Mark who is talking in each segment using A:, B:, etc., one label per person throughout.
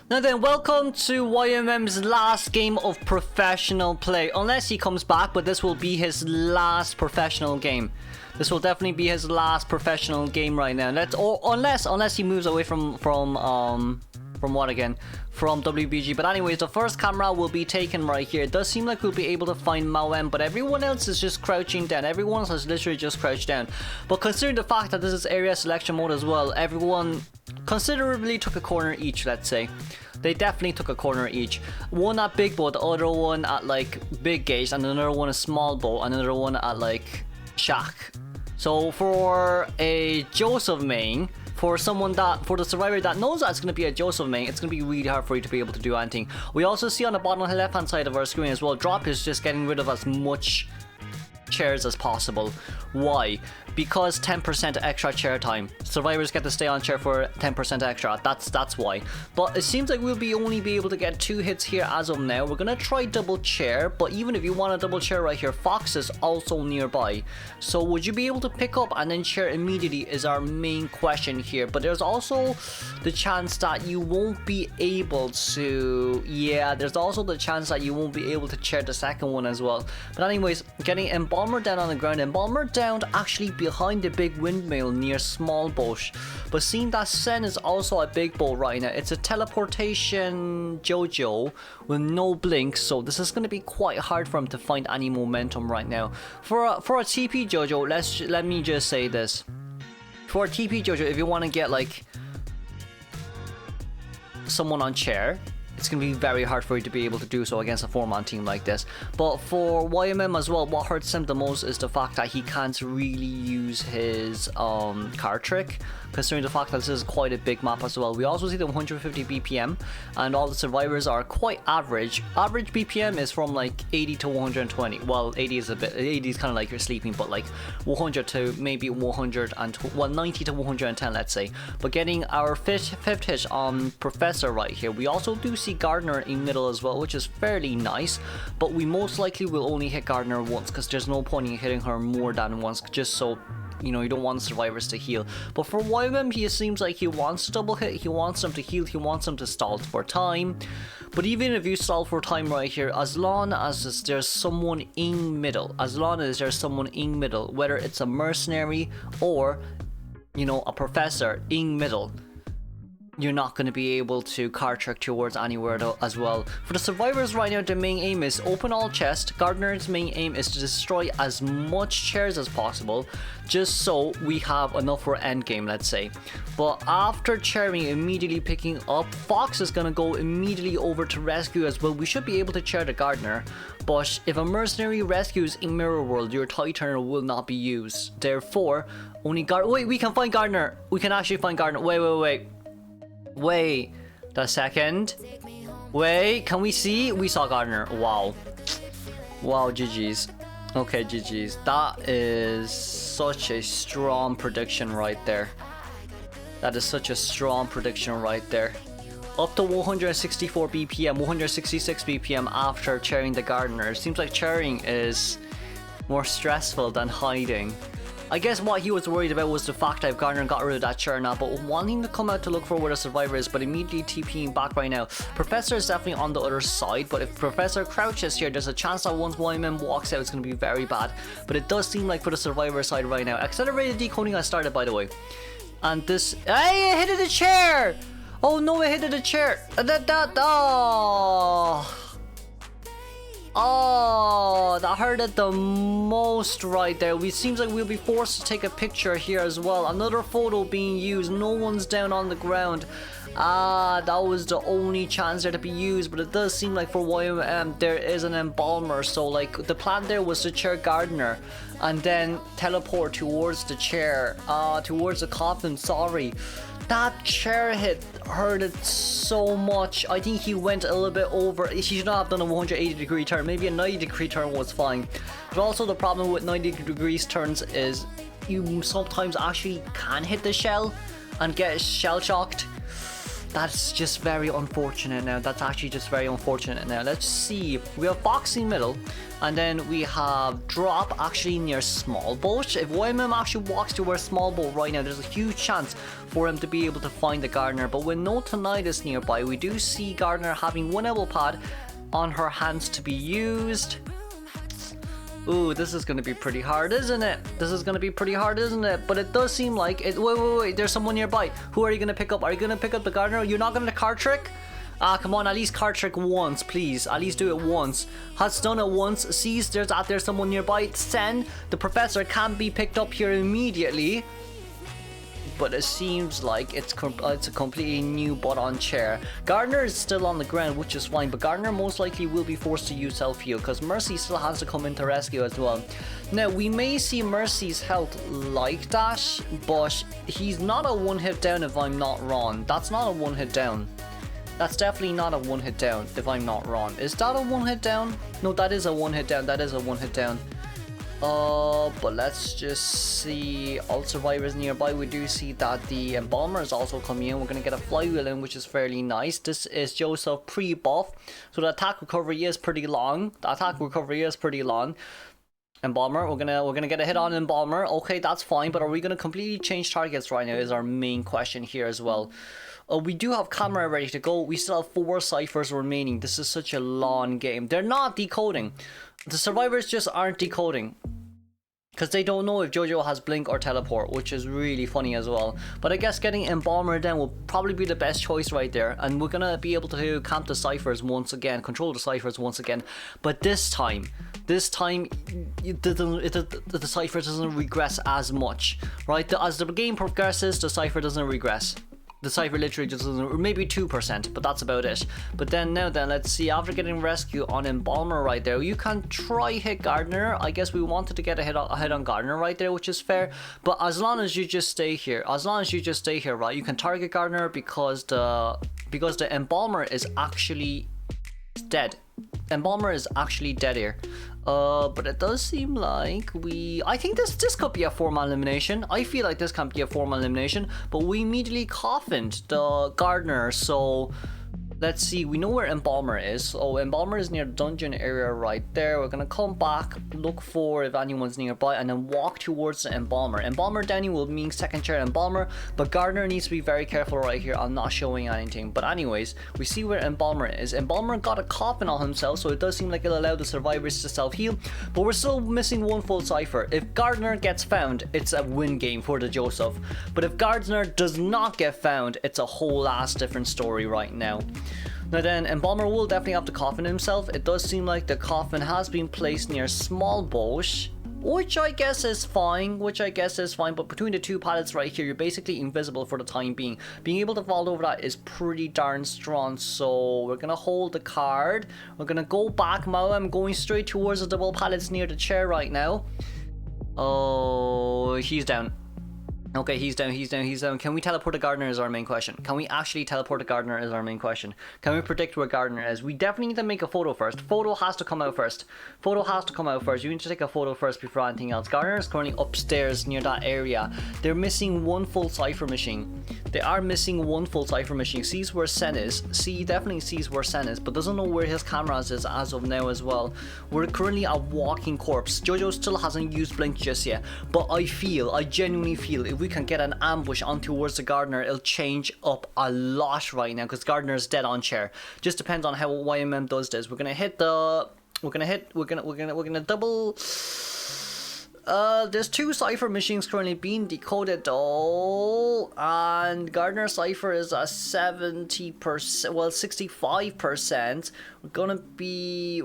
A: Now then, welcome to YMM's last game of professional play. Unless he comes back, but this will be his last professional game. This will definitely be his last professional game right now. Unless he moves away from what again? From WBG. But anyways, the first camera will be taken right here. It does seem like we'll be able to find Mao, but everyone else is just crouching down. Everyone else has literally just crouched down. But considering the fact that this is area selection mode as well, everyone considerably took a corner each, let's say. They definitely took a corner each. One at big boat, the other one at like big gauge, and another one at small boat, and another one at like shack. So for a Joseph main, for the survivor that knows that it's going to be a Joseph main, it's going to be really hard for you to be able to do anything. We also see on the bottom left hand side of our screen as well, Drop is just getting rid of as much chairs as possible. Why? Because 10% extra chair time. Survivors get to stay on chair for 10% extra. That's why. But it seems like we'll only be able to get 2 hits here as of now. We're gonna try double chair, but even if you want a double chair right here, Fox is also nearby. So would you be able to pick up and then chair immediately is our main question here. But there's also the chance that you won't be able to. Yeah, there's also the chance that you won't be able to chair the second one as well. But anyways, getting Embalmer down on the ground. Embalmer down actually behind the big windmill near small boat. But seeing that Sen is also a big boat right now, it's a teleportation Jojo with no blink, so this is going to be quite hard for him to find any momentum right now. For a TP Jojo, let me just say this. For a TP Jojo, if you want to get like someone on chair, it's going to be very hard for you to be able to do so against a 4-man team like this. But for YMM as well, what hurts him the most is the fact that he can't really use his card trick, considering the fact that this is quite a big map as well. We also see the 150 BPM, and all the survivors are quite average. Average BPM is from like 80 to 120. Well, 80 is kind of like you're sleeping, but like 100 to maybe 100 and 90 to 110, let's say. But getting our fifth hit on Professor right here, we also do see Gardner in middle as well, which is fairly nice, but we most likely will only hit Gardner once, because there's no point in hitting her more than once, just so you know you don't want survivors to heal. But for YMM, he seems like he wants to double hit, he wants them to heal, he wants them to stall for time. But even if you stall for time right here, as long as there's someone in middle, whether it's a mercenary or you know a professor in middle, you're not going to be able to card trick towards anywhere as well. For the survivors right now, the main aim is open all chest. Gardner's main aim is to destroy as much chairs as possible, just so we have enough for endgame, let's say. But after chairing, immediately picking up, Fox is going to go immediately over to rescue as well. We should be able to chair the Gardner, but if a mercenary rescues in Mirror World, your Titan will not be used. Therefore, only wait, we can find Gardner. We can actually find Gardner. Wait a second. Wait, can we see? We saw Gardner. Wow, GG's. Okay, GG's. That is such a strong prediction right there. Up to 164 BPM, 166 BPM after chairing the Gardner. It seems like chairing is more stressful than hiding. I guess what he was worried about was the fact that Gardner got rid of that chair now, but wanting to come out to look for where the survivor is, but immediately TPing back right now. Professor is definitely on the other side, but if Professor crouches here, there's a chance that once YMM walks out, it's going to be very bad. But it does seem like for the survivor side right now. Accelerated decoding has started, by the way. And this... Hey, it hit the chair! Oh no, it hit the chair! Oh, that hurt it the most right there. It seems like we'll be forced to take a picture here as well. Another photo being used. No one's down on the ground. That was the only chance there to be used, but it does seem like for YMM there is an embalmer, so like the plan there was to chair Gardner and then teleport towards the chair, towards the coffin, sorry. That chair hit hurt it so much. I think he went a little bit over. He should not have done a 180-degree turn. Maybe a 90-degree turn was fine. But also the problem with 90 degrees turns is you sometimes actually can hit the shell and get shell shocked. That's just very unfortunate now. That's actually just very unfortunate now. Let's see. We have boxing middle, and then we have drop actually near small boat. If YMM actually walks towards small boat right now, there's a huge chance for him to be able to find the Gardner. But with no Tinnitus nearby, we do see Gardner having one elbow pad on her hands to be used. Ooh, this is going to be pretty hard, isn't it? This is going to be pretty hard, isn't it? But it does seem like it. Wait. There's someone nearby. Who are you going to pick up? Are you going to pick up the Gardner? You're not going to card trick? Ah, come on. At least card trick once, please. At least do it once. Has done it once. Sees there's someone nearby. Send. The professor can't be picked up here immediately. But it seems like it's a completely new bot-on chair. Gardner is still on the ground, which is fine, but Gardner most likely will be forced to use self-heal because Mercy still has to come in to rescue as well. Now, we may see Mercy's health like that, but he's not a one-hit down if I'm not wrong. That's not a one-hit down. That's definitely not a one-hit down if I'm not wrong. Is that a one-hit down? No, that is a one-hit down. That is a one-hit down. But let's just see. All survivors nearby. We do see that the embalmer is also coming in. We're going to get a flywheel in, which is fairly nice. This is Joseph pre-buff, so the attack recovery is pretty long. Embalmer, we're gonna get a hit on Embalmer. Okay, that's fine, but are we gonna completely change targets right now is our main question here as well. We do have camera ready to go. We still have 4 ciphers remaining. This is such a long game. They're not decoding. The survivors just aren't decoding because they don't know if Jojo has blink or teleport, which is really funny as well. But I guess getting Embalmer then will probably be the best choice right there, and we're gonna be able to camp the ciphers once again, control the ciphers once again. But this time the cipher doesn't regress as much, right? As the game progresses, the cipher doesn't regress. The cipher literally just doesn't, or maybe 2%, but that's about it. But then let's see, after getting rescue on Embalmer right there, you can try hit Gardner. I guess we wanted to get a hit on Gardner right there, which is fair. But as long as you just stay here, right, you can target Gardner because the Embalmer is actually dead. Embalmer is actually dead here. But it does seem like I think this could be a 4-man elimination. I feel like this can be a 4-man elimination, but we immediately coffined the Gardner, so let's see, we know where Embalmer is. So Embalmer is near the dungeon area right there. We're gonna come back, look for if anyone's nearby, and then walk towards the Embalmer. Embalmer Danny will mean second chair Embalmer, but Gardner needs to be very careful right here on not showing anything. But anyways, we see where Embalmer is. Embalmer got a coffin on himself, so it does seem like it'll allow the survivors to self-heal, but we're still missing one full cipher. If Gardner gets found, it's a win game for the Joseph. But if Gardner does not get found, it's a whole ass different story right now. Now then, Embalmer will definitely have to coffin himself. It does seem like the coffin has been placed near small boat, which I guess is fine, but between the 2 pallets right here, you're basically invisible for the time being. Being able to fall over that is pretty darn strong, so we're gonna hold the card. We're gonna go back now. I'm going straight towards the double pallets near the chair right now. Oh, he's down. Okay, he's down. Can we teleport the Gardner is our main question. Can we actually teleport the Gardner is our main question. Can we predict where Gardner is? We definitely need to make a photo first. Photo has to come out first. You need to take a photo first before anything else. Gardner is currently upstairs near that area. They're missing 1 full cipher machine. Sees where Sen is. Definitely sees where Sen is, but doesn't know where his cameras is as of now as well. We're currently a walking corpse. Jojo still hasn't used blink just yet, but I genuinely feel if we can get an ambush on towards the Gardner, it'll change up a lot right now because Gardner's dead on chair. Just depends on how YMM does this. We're gonna double. There's 2 cipher machines currently being decoded though, and Gardner cipher is a 70%, well 65%. We're gonna be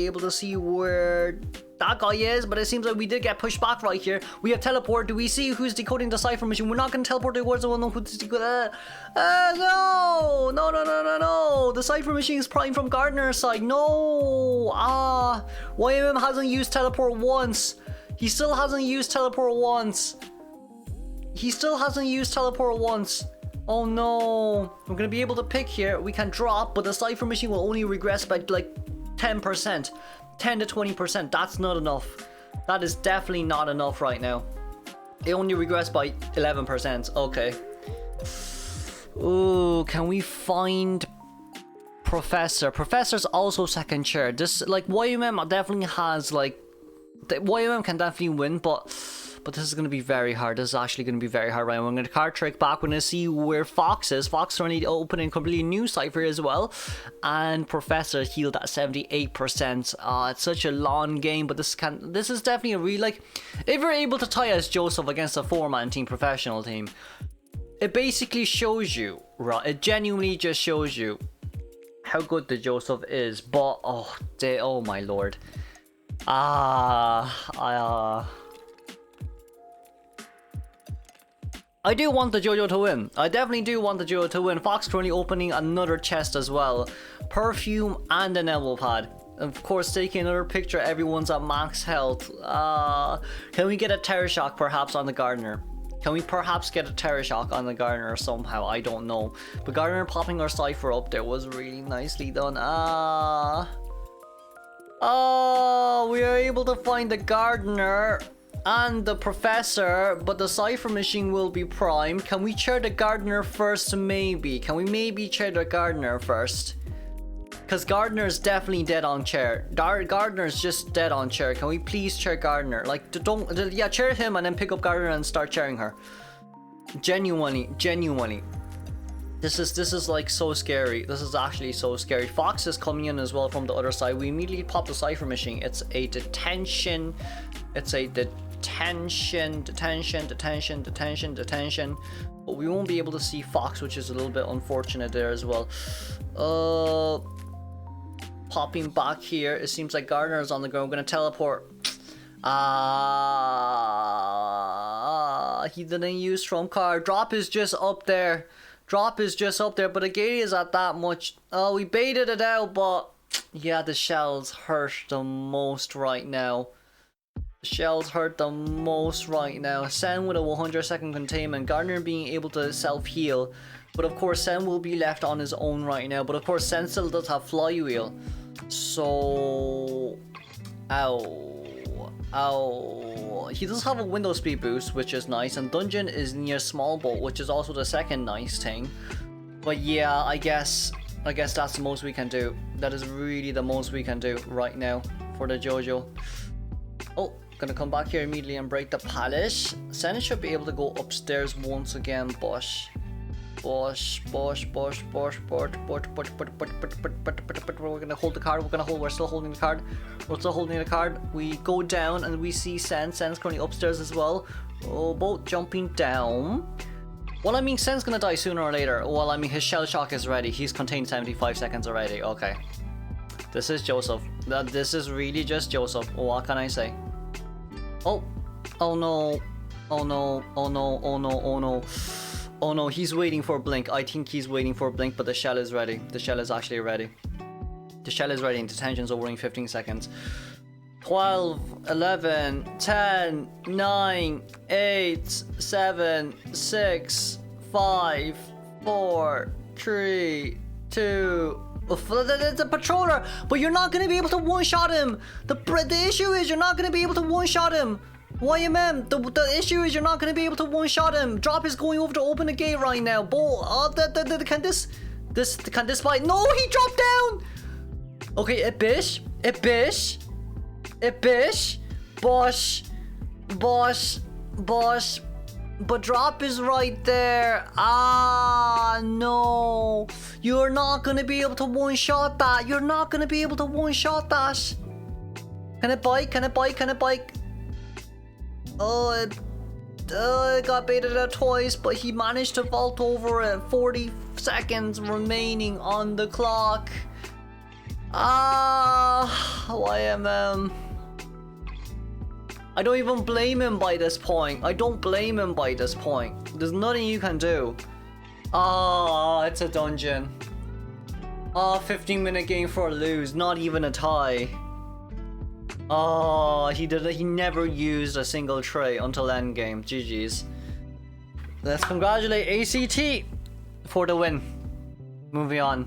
A: able to see where that guy is, but it seems like we did get pushed back right here. We have teleport. Do we see who's decoding the cipher machine? We're not gonna teleport towards the one who's decoding. No. The cipher machine is prime from Gardner's side. No. YMM hasn't used teleport once. He still hasn't used teleport once. Oh no. We're gonna be able to pick here. We can drop, but the cipher machine will only regress by like 10%. 10 to 20%. That's not enough. That is definitely not enough right now. It only regressed by 11%. Okay. Ooh, can we find Professor? Professor's also second chair. This, like, YMM definitely has, like, YMM can definitely win, but this is going to be very hard. This is actually going to be very hard, right? We're going to card trick back. We're going to see where Fox is. Fox currently opening a completely new cipher as well. And Professor healed at 78%. It's such a long game, but this is definitely a really, like, if you're able to tie as Joseph against a 4-man team, professional team, it basically shows you, right? It genuinely just shows you how good the Joseph is. But, oh my lord. I do want the JoJo to win. I definitely do want the JoJo to win. Fox currently opening another chest as well. Perfume and an elbow pad. Of course, taking another picture, everyone's at max health. Can we get a Terror Shock perhaps on the Gardener? Can we perhaps get a Terror Shock on the Gardener somehow? I don't know. But Gardener popping our cipher up there was really nicely done. We are able to find the Gardener and the Professor, but the cipher machine will be primed. Can we chair the Gardener first? Maybe. Can we maybe chair the Gardener first? Because Gardener's definitely dead on chair. Gardener's just dead on chair. Can we please chair Gardener? Like, chair him and then pick up Gardener and start chairing her. Genuinely. This is like so scary. This is actually so scary. Fox is coming in as well from the other side. We immediately pop the cipher machine. It's a detention. Detention. But we won't be able to see Fox, which is a little bit unfortunate there as well. Popping back here. It seems like Gardner is on the ground. We're gonna teleport. He didn't use trump card. Drop is just up there. But the gate is at that much. We baited it out, but yeah, the shells hurt the most right now. Sen with a 100-second containment. Gardner being able to self-heal. But of course, Sen will be left on his own right now. But of course, Sen still does have flywheel. So... Ow. He does have a window speed boost, which is nice. And Dungeon is near Small Bolt, which is also the second nice thing. But yeah, I guess that's the most we can do. That is really the most we can do right now for the JoJo. Oh, gonna come back here immediately and break the palace. Sen should be able to go upstairs once again, Bosh. We're gonna hold the card. We're still holding the card. We go down and we see Sen's currently upstairs as well. Oh, both jumping down. Well, I mean, Sen's gonna die sooner or later. Well, I mean, his shell shock is ready. He's contained 75 seconds already. Okay. This is Joseph. This is really just Joseph. What can I say? Oh no. Oh no, he's waiting for Blink. I think he's waiting for Blink, but the shell is ready. The shell is actually ready. The shell is ready and detention's over in 15 seconds. 12, 11, 10, 9, 8, 7, 6, 5, 4, 3, 2... It's a patroller, but you're not going to be able to one-shot him. The issue is you're not going to be able to one-shot him. YMM, the issue is you're not going to be able to one-shot him. Drop is going over to open the gate right now. Can this fight? No, he dropped down. Okay, Ibish. Bosh. But Drop is right there. No. You're not going to be able to one-shot that. Can it bike? Oh, it got baited out twice, but he managed to vault over it. 40 seconds remaining on the clock. YMM. I don't even blame him by this point. There's nothing you can do. It's a dungeon. 15-minute game for a lose, not even a tie. He never used a single tray until endgame. GG's. Let's congratulate ACT for the win. Moving on.